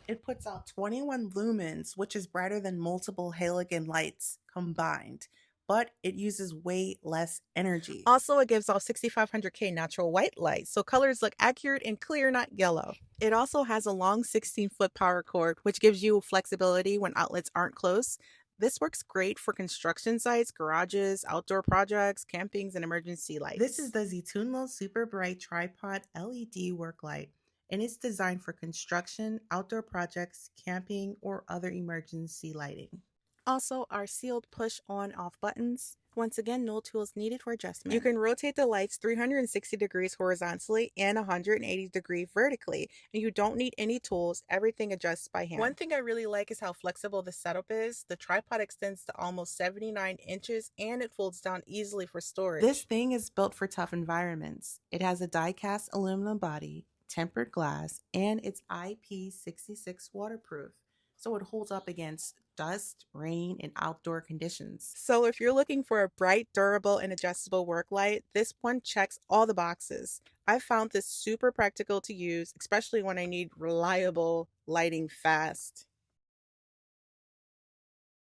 It puts out 21 lumens, which is brighter than multiple halogen lights combined, but it uses way less energy. Also, it gives off 6500K natural white light, so colors look accurate and clear, not yellow. It also has a long 16-foot power cord, which gives you flexibility when outlets aren't close. This works great for construction sites, garages, outdoor projects, campings, and emergency This is lights. the Zetunlo Super Bright Tripod LED work light, and it's designed for construction, outdoor projects, camping, or other emergency lighting. Also, our sealed push on off buttons. Once again, no tools needed for adjustment. You can rotate the lights 360 degrees horizontally and 180 degrees vertically, and you don't need any tools. Everything adjusts by hand. One thing I really like is how flexible the setup is. The tripod extends to almost 79 inches and it folds down easily for storage. This thing is built for tough environments. It has a die-cast aluminum body, tempered glass, and it's IP66 waterproof, so it holds up against dust, rain, and outdoor conditions. So if you're looking for a bright, durable, and adjustable work light, this one checks all the boxes. I found this super practical to use, especially when I need reliable lighting fast.